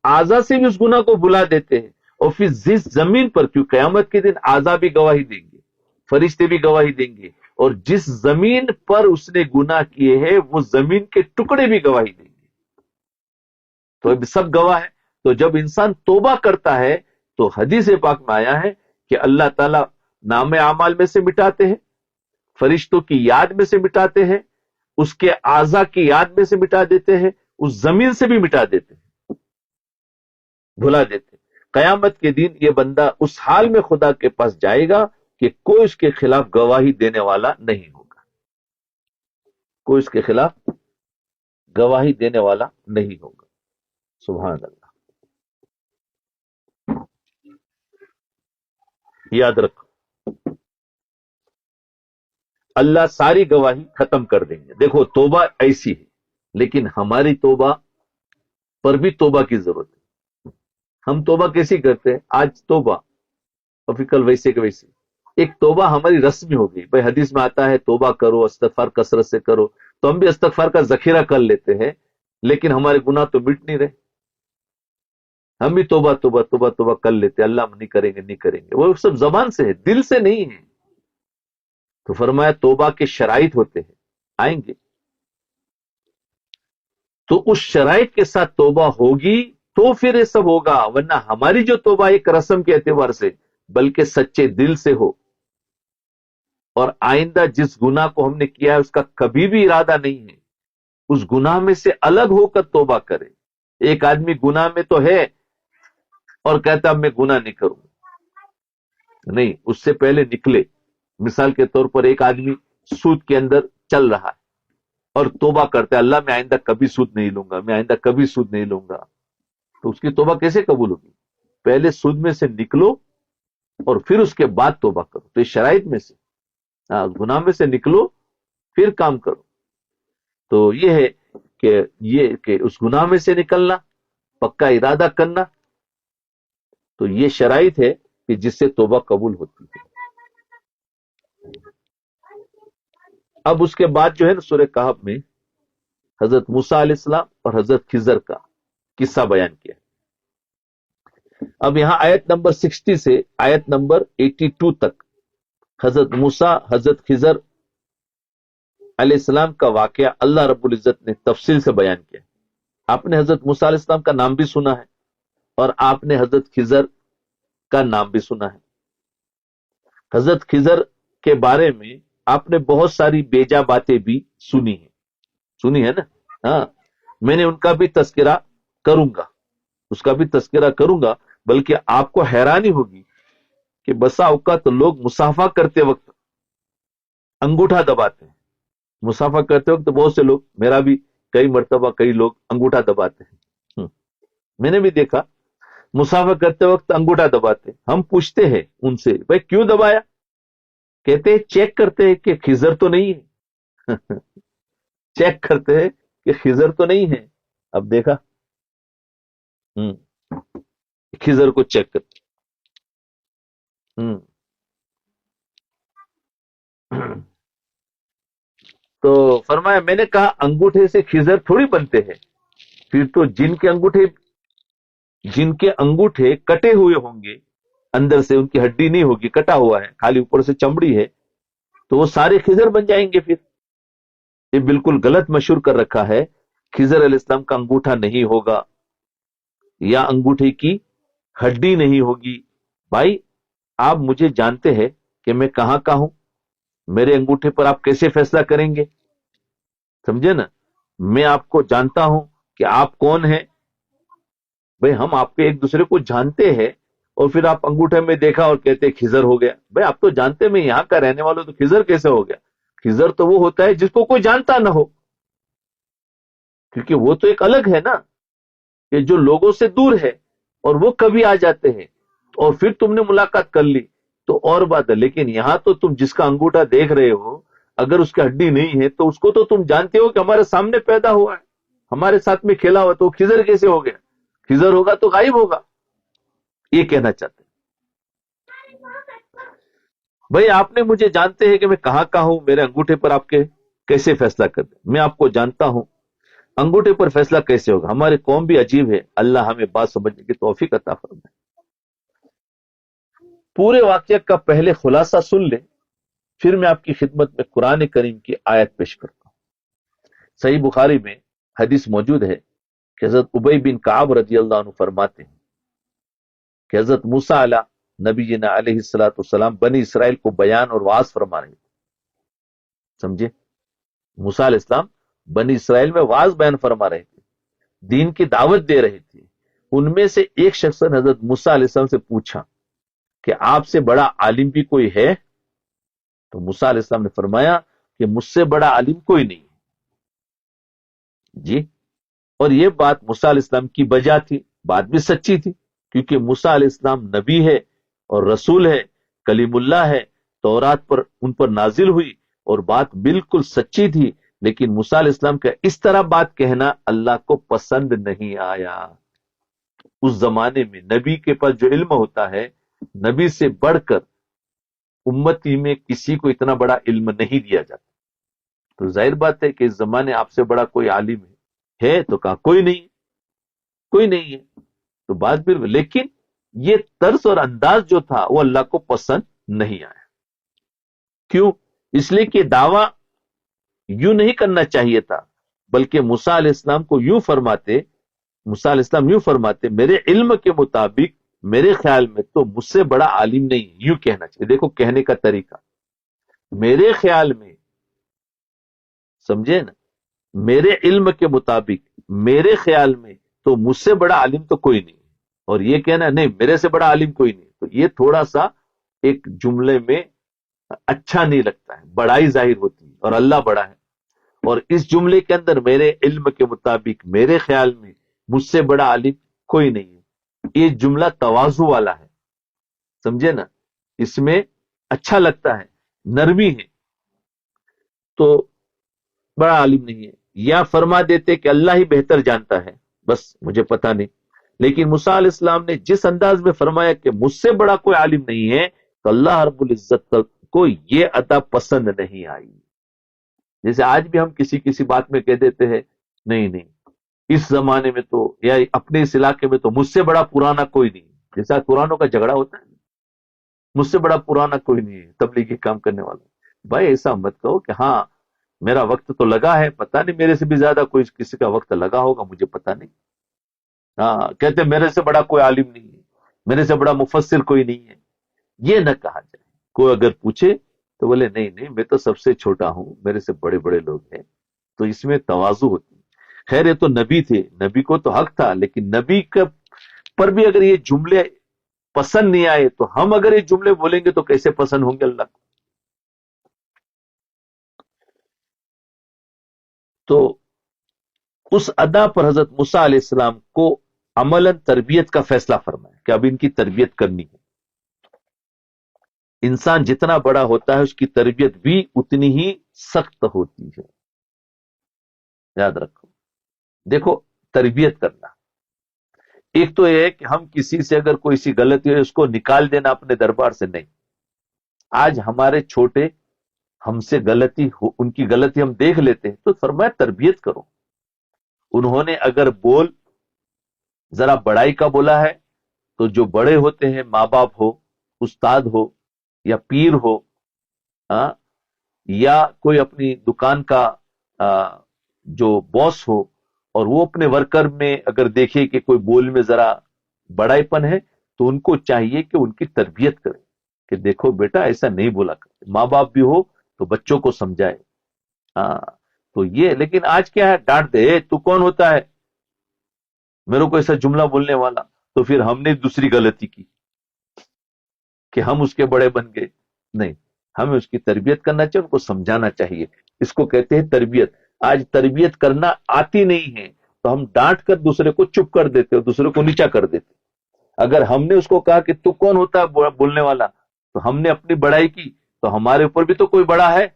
اعضا سے بھی اس گناہ کو بھلا دیتے ہیں. اور پھر جس زمین پر, کیوں قیامت کے دن اعضا بھی گواہی دیں گے, فرشتے بھی گواہی دیں گے, اور جس زمین پر اس نے گناہ کیے ہیں وہ زمین کے ٹکڑے بھی گواہی دیں گے. تو اب سب گواہ ہے. تو جب انسان توبہ کرتا ہے تو حدیث پاک میں آیا ہے کہ اللہ تعالیٰ نام اعمال میں سے مٹاتے ہیں, فرشتوں کی یاد میں سے مٹاتے ہیں, اس کے اعضا کی یاد میں سے مٹا دیتے ہیں, اس زمین سے بھی مٹا دیتے ہیں, بھلا دیتے ہیں. قیامت کے دن یہ بندہ اس حال میں خدا کے پاس جائے گا کہ کوئی اس کے خلاف گواہی دینے والا نہیں ہوگا, کوئی اس کے خلاف گواہی دینے والا نہیں ہوگا. سبحان اللہ. یاد رکھو اللہ ساری گواہی ختم کر دیں گے. دیکھو توبہ ایسی ہے, لیکن ہماری توبہ پر بھی توبہ کی ضرورت ہے. ہم توبہ کیسی کرتے ہیں؟ آج توبہ اور پھر کل ویسے کہ ویسے. ایک توبہ ہماری رسمی ہو گئی. بھائی حدیث میں آتا ہے توبہ کرو, استغفار کثرت سے کرو, تو ہم بھی استغفار کا ذخیرہ کر لیتے ہیں, لیکن ہمارے گناہ تو مٹ نہیں رہے. ہم بھی توبہ توبہ توبہ توبہ کر لیتے، اللہ ہم نہیں کریں گے نہیں کریں گے، وہ سب زبان سے ہے، دل سے نہیں ہے۔ تو فرمایا توبہ کے شرائط ہوتے ہیں، آئیں گے تو اس شرائط کے ساتھ توبہ ہوگی تو پھر یہ سب ہوگا، ورنہ ہماری جو توبہ ایک رسم کے اعتبار سے بلکہ سچے دل سے ہو، اور آئندہ جس گناہ کو ہم نے کیا ہے اس کا کبھی بھی ارادہ نہیں ہے، اس گناہ میں سے الگ ہو کر توبہ کرے۔ ایک آدمی گناہ میں تو ہے اور کہتا اب میں گناہ نہیں کروں، نہیں، اس سے پہلے نکلے۔ مثال کے طور پر ایک آدمی سود کے اندر چل رہا ہے اور توبہ کرتا ہے، اللہ میں آئندہ کبھی سود نہیں لوں گا، میں آئندہ کبھی سود نہیں لوں گا، تو اس کی توبہ کیسے قبول ہوگی؟ پہلے سود میں سے نکلو اور پھر اس کے بعد توبہ کرو، تو اس شرائط میں سے، گناہ میں سے نکلو پھر کام کرو۔ تو یہ ہے کہ اس گناہ میں سے نکلنا، پکا ارادہ کرنا، تو یہ شرائط ہے کہ جس سے توبہ قبول ہوتی ہے۔ اب اس کے بعد جو ہے نا سورہ کہف میں حضرت موسیٰ علیہ السلام اور حضرت خضر کا قصہ بیان کیا۔ اب یہاں آیت نمبر 60 سے آیت نمبر 82 تک حضرت موسیٰ حضرت خضر علیہ السلام کا واقعہ اللہ رب العزت نے تفصیل سے بیان کیا۔ آپ نے حضرت موسیٰ علیہ السلام کا نام بھی سنا ہے اور آپ نے حضرت خضر کا نام بھی سنا ہے۔ حضرت خضر کے بارے میں آپ نے بہت ساری بیجا باتیں بھی سنی ہے نا؟ ہاں، میں نے ان کا بھی تذکرہ کروں گا، اس کا بھی تذکرہ کروں گا، بلکہ آپ کو حیرانی ہوگی کہ بسا اوقات لوگ مصافحہ کرتے وقت انگوٹھا دباتے ہیں۔ مصافحہ کرتے وقت بہت سے لوگ، میرا بھی کئی مرتبہ کئی لوگ انگوٹھا دباتے ہیں، میں نے بھی دیکھا مصافحہ کرتے وقت انگوٹھا دباتے۔ ہم پوچھتے ہیں ان سے بھائی کیوں دبایا؟ کہتے ہیں چیک کرتے ہیں کہ خضر تو نہیں ہے چیک کرتے ہیں کہ خضر تو نہیں ہے۔ اب دیکھا، خضر کو چیک کرتے۔ تو فرمایا میں نے کہا انگوٹھے سے خضر تھوڑی بنتے ہیں، پھر تو جن کے انگوٹھے کٹے ہوئے ہوں گے، اندر سے ان کی ہڈی نہیں ہوگی، کٹا ہوا ہے، خالی اوپر سے چمڑی ہے، تو وہ سارے خضر بن جائیں گے۔ پھر یہ بالکل غلط مشہور کر رکھا ہے، خضر علیہ السلام کا انگوٹھا نہیں ہوگا یا انگوٹھے کی ہڈی نہیں ہوگی۔ بھائی آپ مجھے جانتے ہیں کہ میں کہاں کا ہوں، میرے انگوٹھے پر آپ کیسے فیصلہ کریں گے؟ سمجھے نا، میں آپ کو جانتا ہوں کہ آپ کون ہیں۔ بھائی ہم آپ کے ایک دوسرے کو جانتے ہیں اور پھر آپ انگوٹھے میں دیکھا اور کہتے خضر ہو گیا۔ بھائی آپ تو جانتے میں یہاں کا رہنے والوں، تو خضر کیسے ہو گیا؟ خضر تو وہ ہوتا ہے جس کو کوئی جانتا نہ ہو، کیونکہ وہ تو ایک الگ ہے نا، کہ جو لوگوں سے دور ہے اور وہ کبھی آ جاتے ہیں اور پھر تم نے ملاقات کر لی تو اور بات ہے، لیکن یہاں تو تم جس کا انگوٹھا دیکھ رہے ہو اگر اس کی ہڈی نہیں ہے تو اس کو تو تم جانتے ہو کہ ہمارے سامنے پیدا ہوا ہے، ہمارے ساتھ میں کھیلا ہوا، تو خضر کیسے ہو گیا؟ خضر ہوگا تو غائب ہوگا، یہ کہنا چاہتے ہیں۔ بھائی آپ نے مجھے جانتے ہیں کہ میں کہاں کا ہوں، میرے انگوٹھے پر آپ کے کیسے فیصلہ کرتے؟ میں آپ کو جانتا ہوں، انگوٹھے پر فیصلہ کیسے ہوگا؟ ہماری قوم بھی عجیب ہے، اللہ ہمیں بات سمجھنے کی توفیق عطا فرمائے۔ پورے واقعہ کا پہلے خلاصہ سن لیں، پھر میں آپ کی خدمت میں قرآن کریم کی آیت پیش کرتا ہوں۔ صحیح بخاری میں حدیث موجود ہے کہ حضرت ابی بن کعب رضی اللہ عنہ فرماتے ہیں کہ حضرت موسیٰ نبی جینا علیہ السلام بنی اسرائیل کو بیان اور واعظ فرما رہے تھے، سمجھے؟ موسیٰ علیہ السلام بنی اسرائیل میں واعظ بیان فرما رہے تھے، دین کی دعوت دے رہے تھے۔ ان میں سے ایک شخص نے حضرت موسیٰ علیہ السلام سے پوچھا کہ آپ سے بڑا عالم بھی کوئی ہے؟ تو موسیٰ علیہ السلام نے فرمایا کہ مجھ سے بڑا عالم کوئی نہیں ہے جی۔ اور یہ بات موسیٰ علیہ السلام کی بجا تھی، بات بھی سچی تھی، کیونکہ موسیٰ علیہ السلام نبی ہے اور رسول ہے، کلیم اللہ ہے، تورات پر ان پر نازل ہوئی اور بات بالکل سچی تھی، لیکن موسیٰ علیہ السلام کا اس طرح بات کہنا اللہ کو پسند نہیں آیا۔ اس زمانے میں نبی کے پاس جو علم ہوتا ہے، نبی سے بڑھ کر امتی میں کسی کو اتنا بڑا علم نہیں دیا جاتا، تو ظاہر بات ہے کہ اس زمانے آپ سے بڑا کوئی عالم ہے تو کہا کوئی نہیں ہے۔ تو بات بھی، لیکن یہ طرز اور انداز جو تھا وہ اللہ کو پسند نہیں آیا. کیوں؟ اس لیے کہ دعویٰ یوں نہیں کرنا چاہیے تھا، بلکہ موسیٰ علیہ السلام کو یوں فرماتے، موسیٰ علیہ السلام یوں فرماتے، میرے علم کے مطابق میرے خیال میں تو مجھ سے بڑا عالم نہیں، یوں کہنا چاہیے. دیکھو کہنے کا طریقہ، میرے خیال میں، سمجھے نا، میرے علم کے مطابق میرے خیال میں تو مجھ سے بڑا عالم تو کوئی نہیں، اور یہ کہنا نہیں میرے سے بڑا عالم کوئی نہیں، تو یہ تھوڑا سا ایک جملے میں اچھا نہیں لگتا ہے، بڑائی ظاہر ہوتی ہے، اور اللہ بڑا ہے. اور اس جملے کے اندر میرے علم کے مطابق میرے خیال میں مجھ سے بڑا عالم کوئی نہیں ہے، یہ جملہ تواضع والا ہے، سمجھے نا، اس میں اچھا لگتا ہے، نرمی ہے. تو بڑا عالم نہیں ہے، یا فرما دیتے کہ اللہ ہی بہتر جانتا ہے، بس مجھے پتا نہیں. لیکن موسیٰ علیہ السلام نے جس انداز میں فرمایا کہ مجھ سے بڑا کوئی عالم نہیں ہے، تو اللہ رب العزت کو یہ عطا پسند نہیں آئی. جیسے آج بھی ہم کسی بات میں کہہ دیتے ہیں نہیں نہیں اس زمانے میں تو، یا اپنے اس علاقے میں تو مجھ سے بڑا پرانا کوئی نہیں. جیسا قرآنوں کا جھگڑا ہوتا ہے، مجھ سے بڑا پرانا کوئی نہیں ہے تبلیغی کام کرنے والا. بھائی ایسا مت کہو کہ ہاں میرا وقت تو لگا ہے، پتہ نہیں میرے سے بھی زیادہ کوئی کسی کا وقت لگا ہوگا، مجھے پتہ نہیں. ہاں کہتے میرے سے بڑا کوئی عالم نہیں ہے، میرے سے بڑا مفسر کوئی نہیں ہے، یہ نہ کہا جائے. کوئی اگر پوچھے تو بولے نہیں نہیں میں تو سب سے چھوٹا ہوں، میرے سے بڑے بڑے لوگ ہیں، تو اس میں تواضع ہوتی ہے. خیر یہ تو نبی تھے، نبی کو تو حق تھا، لیکن نبی کا پر بھی اگر یہ جملے پسند نہیں آئے تو ہم اگر یہ جملے بولیں گے تو کیسے پسند ہوں گے اللہ کو. تو اس ادا پر حضرت موسیٰ علیہ السلام کو عملاً تربیت کا فیصلہ فرمایا کہ اب ان کی تربیت کرنی ہے. انسان جتنا بڑا ہوتا ہے اس کی تربیت بھی اتنی ہی سخت ہوتی ہے، یاد رکھو. دیکھو تربیت کرنا، ایک تو یہ ہے کہ ہم کسی سے اگر کوئی سی غلطی ہے اس کو نکال دینا اپنے دربار سے، نہیں. آج ہمارے چھوٹے ہم سے غلطی ان کی غلطی ہم دیکھ لیتے ہیں تو فرمایا تربیت کرو. انہوں نے اگر بول ذرا بڑائی کا بولا ہے تو جو بڑے ہوتے ہیں، ماں باپ ہو، استاد ہو یا پیر ہو، ہاں، یا کوئی اپنی دکان کا جو باس ہو، اور وہ اپنے ورکر میں اگر دیکھے کہ کوئی بول میں ذرا بڑائی پن ہے تو ان کو چاہیے کہ ان کی تربیت کرے کہ دیکھو بیٹا ایسا نہیں بولا کرتے. ماں باپ بھی ہو تو بچوں کو سمجھائے. ہاں تو یہ، لیکن آج کیا ہے، ڈانٹ دے، تو کون ہوتا ہے میرے کو ایسا جملہ بولنے والا، تو پھر ہم نے دوسری غلطی کی کہ ہم اس کے بڑے بن گئے. نہیں، ہمیں اس کی تربیت کرنا چاہیے، ان کو سمجھانا چاہیے. اس کو کہتے ہیں تربیت. آج تربیت کرنا آتی نہیں ہے تو ہم ڈانٹ کر دوسرے کو چپ کر دیتے اور دوسرے کو نیچا کر دیتے. اگر ہم نے اس کو کہا کہ تو کون ہوتا ہے بولنے والا، تو ہم نے اپنی بڑائی کی، تو ہمارے اوپر بھی تو کوئی بڑا ہے.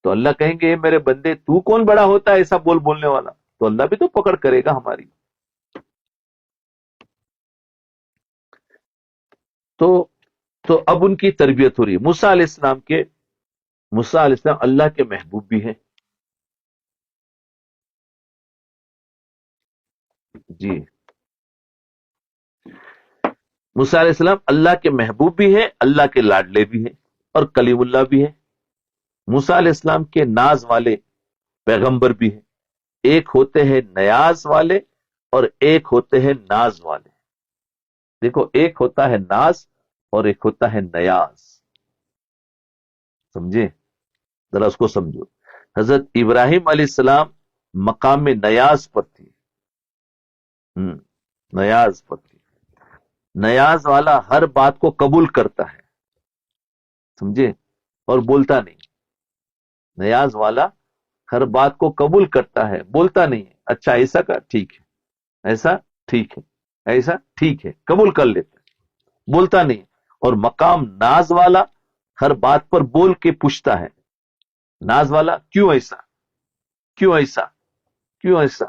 تو اللہ کہیں گے اے میرے بندے تو کون بڑا ہوتا ہے ایسا بولنے والا، تو اللہ بھی تو پکڑ کرے گا ہماری. تو تو اب ان کی تربیت ہو رہی ہے. موسیٰ علیہ السلام اللہ کے محبوب بھی ہیں. جی، موسیٰ علیہ السلام اللہ کے محبوب بھی ہیں، اللہ کے لاڈلے بھی ہیں، اور کلیم اللہ بھی ہیں. موسیٰ علیہ السلام کے ناز والے پیغمبر بھی ہیں. ایک ہوتے ہیں نیاز والے اور ایک ہوتے ہیں ناز والے. دیکھو ایک ہوتا ہے ناز اور ایک ہوتا ہے نیاز، سمجھے؟ ذرا اس کو سمجھو. حضرت ابراہیم علیہ السلام مقام نیاز پر تھی. نیاز پر تھی. نیاز والا ہر بات کو قبول کرتا ہے، سمجھے، اور بولتا نہیں. نیاز والا ہر بات کو قبول کرتا ہے، بولتا نہیں ہے. اچھا ایسا کا ٹھیک ہے، ایسا ٹھیک ہے، ایسا ٹھیک ہے، قبول کر لیتا ہے، بولتا نہیں. اور مقام ناز والا ہر بات پر بول کے پوچھتا ہے. ناز والا کیوں ایسا، کیوں ایسا، کیوں ایسا،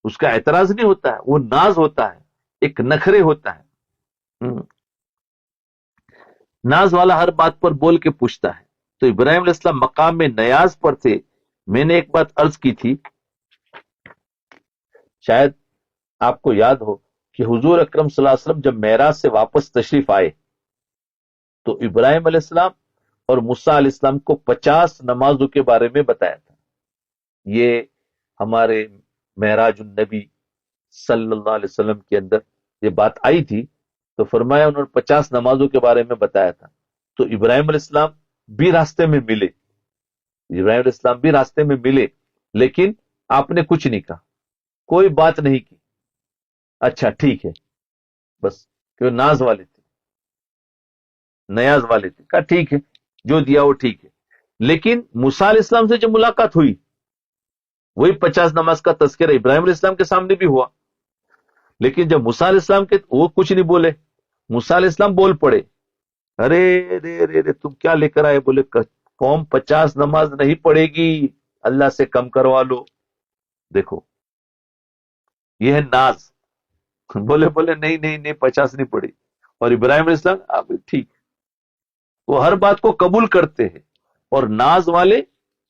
اس کا اعتراض نہیں ہوتا ہے، وہ ناز ہوتا ہے، ایک نخرے ہوتا ہے. ناز والا ہر بات پر بول کے پوچھتا ہے. تو ابراہیم علیہ السلام مقام میں نیاز پر تھے. میں نے ایک بات عرض کی تھی، شاید آپ کو یاد ہو، کہ حضور اکرم صلی اللہ علیہ وسلم جب معراج سے واپس تشریف آئے تو ابراہیم علیہ السلام اور موسیٰ علیہ السلام کو 50 نمازوں کے بارے میں بتایا تھا. یہ ہمارے معراج النبی صلی اللہ علیہ وسلم کے اندر یہ بات آئی تھی، تو فرمایا انہوں نے 50 نمازوں کے بارے میں بتایا تھا. تو ابراہیم علیہ السلام بھی راستے میں ملے، ابراہیم علیہ السلام بھی راستے میں ملے، لیکن آپ نے کچھ نہیں کہا، کوئی بات نہیں کی. اچھا ٹھیک ہے، بس کہ ناز والے تھے، نیاز والے تھے، کہا ٹھیک ہے جو دیا وہ ٹھیک ہے. لیکن موسیٰ علیہ السلام سے جب ملاقات ہوئی، وہی 50 نماز کا تذکرہ ابراہیم علیہ السلام کے سامنے بھی ہوا، لیکن جب موسیٰ علیہ السلام کے وہ کچھ نہیں بولے، موسیٰ علیہ السلام بول پڑے، ارے رے رے رے تم کیا لے کر آئے؟ بولے قوم 50 نماز نہیں پڑھے گی، اللہ سے کم کروا لو. دیکھو یہ ہے ناز. بولے نہیں نہیں نہیں 50 نہیں پڑھی. اور ابراہیم علیہ السلام اب ٹھیک، وہ ہر بات کو قبول کرتے ہیں اور ناز والے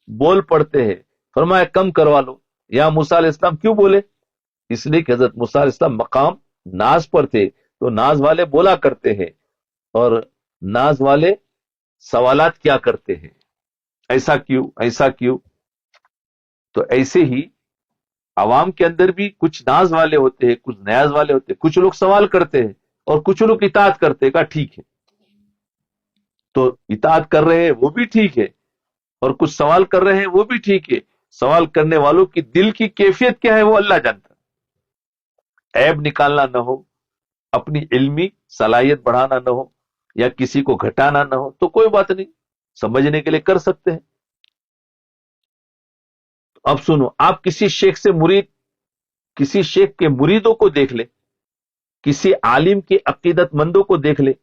بول پڑتے ہیں. فرمایا کم کروا لو. یا موسیٰ علیہ السلام کیوں بولے؟ اس لیے کہ حضرت موسیٰ علیہ السلام مقام ناز پر تھے، تو ناز والے بولا کرتے ہیں اور ناز والے سوالات کیا کرتے ہیں، ایسا کیوں ایسا کیوں. تو ایسے ہی عوام کے اندر بھی کچھ ناز والے ہوتے ہیں، کچھ نیاز والے ہوتے ہیں. کچھ لوگ سوال کرتے ہیں اور کچھ لوگ اطاعت کرتے ہیں. کہا ٹھیک ہے، تو اطاعت کر رہے ہیں وہ بھی ٹھیک ہے، اور کچھ سوال کر رہے ہیں وہ بھی ٹھیک ہے. سوال کرنے والوں کی دل کی کیفیت کیا ہے وہ اللہ جانتا. عیب نکالنا نہ ہو، اپنی علمی صلاحیت بڑھانا نہ ہو، یا کسی کو گھٹانا نہ ہو، تو کوئی بات نہیں، سمجھنے کے لیے کر سکتے ہیں. اب سنو، آپ کسی شیخ سے مرید، کسی شیخ کے مریدوں کو دیکھ لے، کسی عالم کے عقیدت مندوں کو دیکھ لے،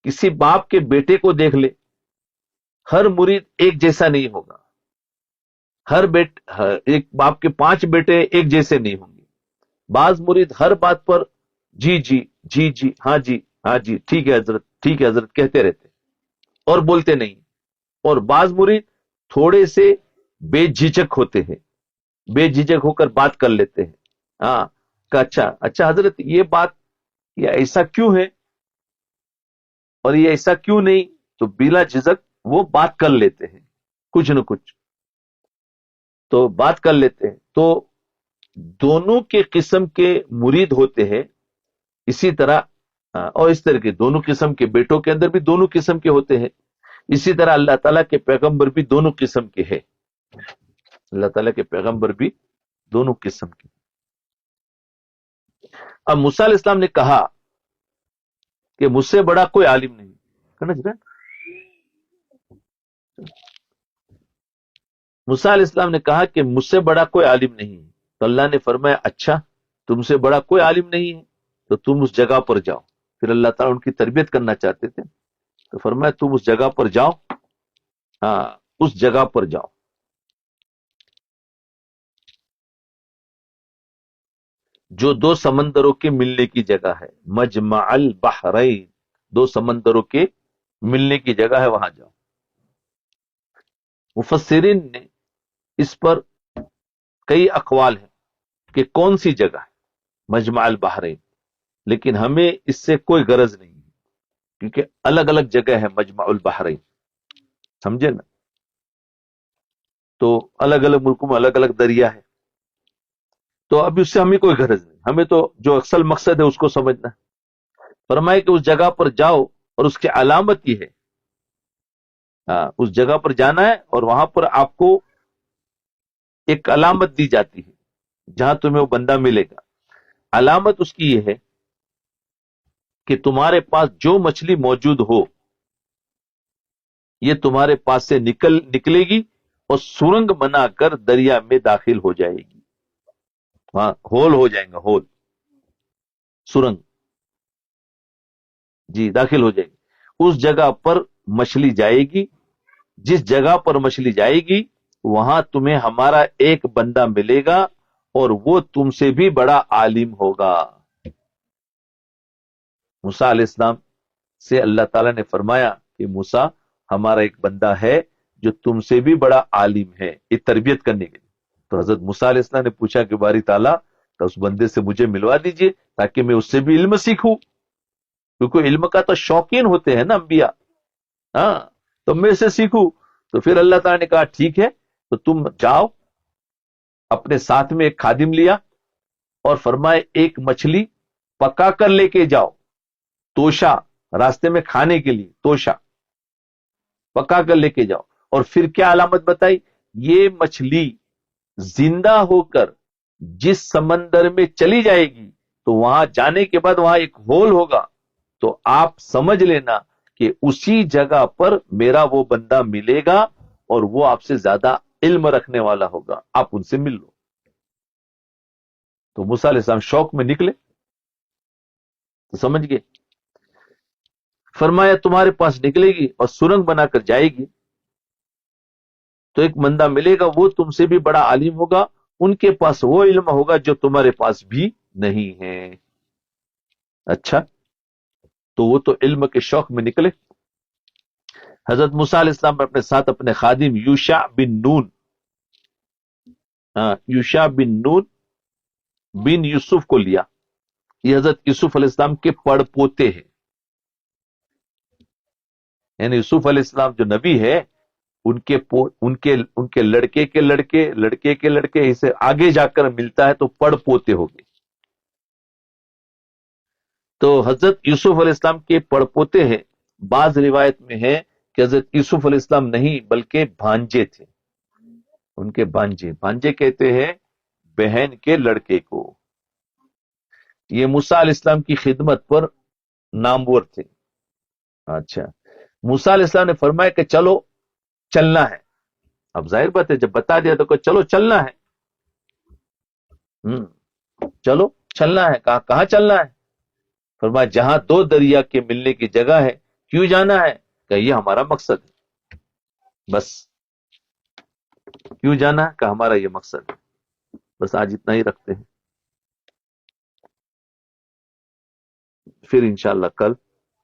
کسی باپ کے بیٹے کو دیکھ لے، ہر مرید ایک جیسا نہیں ہوگا. ایک باپ کے 5 بیٹے ایک جیسے نہیں ہوں گے. بعض مرید ہر بات پر جی جی جی جی ہاں جی ہاں جی ٹھیک ہے حضرت ٹھیک ہے حضرت کہتے رہتے اور بولتے نہیں. اور بعض مرید تھوڑے سے بے جھجک ہوتے ہیں، بے جھجک ہو کر بات کر لیتے ہیں. ہاں کہ اچھا اچھا حضرت یہ بات، یہ ایسا کیوں ہے اور یہ ایسا کیوں نہیں، تو بلا جھجک وہ بات کر لیتے ہیں، کچھ نہ کچھ تو بات کر لیتے ہیں. تو دونوں کے قسم کے مرید ہوتے ہیں. اسی طرح اور اس طرح کے دونوں قسم کے بیٹوں کے اندر بھی دونوں قسم کے ہوتے ہیں. اسی طرح اللہ تعالیٰ کے پیغمبر بھی دونوں قسم کے ہیں. اللہ تعالیٰ کے پیغمبر بھی دونوں قسم کے. اب موسیٰ علیہ السلام نے کہا کہ مجھ سے بڑا کوئی عالم نہیں. موسیٰ علیہ السلام نے کہا کہ مجھ سے بڑا کوئی عالم نہیں. تو اللہ نے فرمایا اچھا تم سے بڑا کوئی عالم نہیں ہے تو تم اس جگہ پر جاؤ. پھر اللہ تعالیٰ ان کی تربیت کرنا چاہتے تھے، تو فرمایا تم اس جگہ پر جاؤ. ہاں اس جگہ پر جاؤ جو 2 سمندروں کے ملنے کی جگہ ہے. مجمع البحرین، 2 سمندروں کے ملنے کی جگہ ہے، وہاں جاؤ. مفسرین نے اس پر کئی اقوال ہیں کہ کون سی جگہ ہے مجمع البحرین، لیکن ہمیں اس سے کوئی غرض نہیں ہے کیونکہ الگ الگ جگہ ہے مجمع البحرین، سمجھے نا. تو الگ الگ ملکوں میں الگ الگ دریا ہے، تو اب اس سے ہمیں کوئی غرض نہیں، ہمیں تو جو اصل مقصد ہے اس کو سمجھنا ہے. فرمائے کہ اس جگہ پر جاؤ اور اس کی علامت یہ ہے، اس جگہ پر جانا ہے اور وہاں پر آپ کو ایک علامت دی جاتی ہے جہاں تمہیں وہ بندہ ملے گا. علامت اس کی یہ ہے کہ تمہارے پاس جو مچھلی موجود ہو یہ تمہارے پاس سے نکلے گی اور سرنگ بنا کر دریا میں داخل ہو جائے گی. وہاں ہول ہو جائے گا، ہول سرنگ، جی داخل ہو جائے گی. اس جگہ پر مچھلی جائے گی، جس جگہ پر مچھلی جائے گی وہاں تمہیں ہمارا ایک بندہ ملے گا اور وہ تم سے بھی بڑا عالم ہوگا. موسیٰ علیہ السلام سے اللہ تعالیٰ نے فرمایا کہ موسیٰ ہمارا ایک بندہ ہے جو تم سے بھی بڑا عالم ہے، یہ تربیت کرنے کے لیے. تو حضرت موسیٰ علیہ السلام نے پوچھا کہ باری تعالیٰ تو اس بندے سے مجھے ملوا دیجئے تاکہ میں اس سے بھی علم سیکھوں، کیونکہ علم کا تو شوقین ہوتے ہیں نا انبیاء. ہاں، تو میں سے سیکھوں. تو پھر اللہ تعالیٰ نے کہا ٹھیک ہے، تو تم جاؤ. اپنے ساتھ میں ایک خادم لیا اور فرمائے ایک مچھلی پکا کر لے کے جاؤ، توشا، راستے میں کھانے کے لیے توشا پکا کر لے کے جاؤ. اور پھر کیا علامت بتائی؟ یہ مچھلی زندہ ہو کر جس سمندر میں چلی جائے گی تو وہاں جانے کے بعد وہاں ایک ہول ہوگا، تو آپ سمجھ لینا کہ اسی جگہ پر میرا وہ بندہ ملے گا اور وہ آپ سے زیادہ علم رکھنے والا ہوگا، آپ ان سے مل لو. تو موسیٰ علیہ السلام شوق میں نکلے، تو سمجھ گئے. فرمایا تمہارے پاس نکلے گی اور سرنگ بنا کر جائے گی تو ایک بندہ ملے گا، وہ تم سے بھی بڑا عالم ہوگا، ان کے پاس وہ علم ہوگا جو تمہارے پاس بھی نہیں ہے. اچھا، تو وہ تو علم کے شوق میں نکلے. حضرت موسیٰ علیہ السلام نے اپنے ساتھ اپنے خادم یوشع بن نون، یوشع بن نون بن یوسف کو لیا. یہ حضرت یوسف علیہ السلام کے پڑ پوتے ہیں، یعنی یوسف علیہ السلام جو نبی ہے ان کے لڑکے کے لڑکے لڑکے کے لڑکے، اسے آگے جا کر ملتا ہے تو پڑ پوتے ہو گئے. تو حضرت یوسف علیہ السلام کے پڑ پوتے ہیں. بعض روایت میں ہے کہ حضرت یوسف علیہ السلام نہیں بلکہ بھانجے تھے، ان کے بھانجے کہتے ہیں بہن کے لڑکے کو. یہ موسیٰ علیہ السلام کی خدمت پر نامور تھے. اچھا، موسیٰ علیہ السلام نے فرمایا کہ چلو چلنا ہے. اب ظاہر بات ہے جب بتا دیا تو کہ چلو چلنا ہے. چلو چلنا ہے. کہاں چلنا ہے؟ فرمایا جہاں دو دریا کے ملنے کی جگہ ہے. کیوں جانا ہے؟ کہ یہ ہمارا مقصد ہے. بس کیوں جانا ہے؟ کہ ہمارا یہ مقصد ہے. بس آج اتنا ہی رکھتے ہیں، پھر انشاءاللہ کل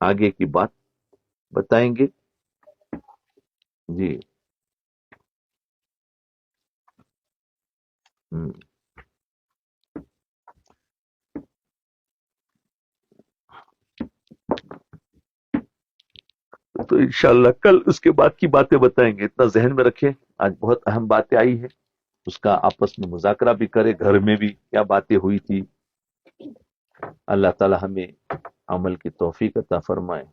آگے کی بات بتائیں گے. جی. تو انشاءاللہ کل اس کے بعد کی باتیں بتائیں گے. اتنا ذہن میں رکھیں، آج بہت اہم باتیں آئی ہیں، اس کا آپس میں مذاکرہ بھی کرے، گھر میں بھی کیا باتیں ہوئی تھی. اللہ تعالی ہمیں عمل کی توفیق عطا فرمائے.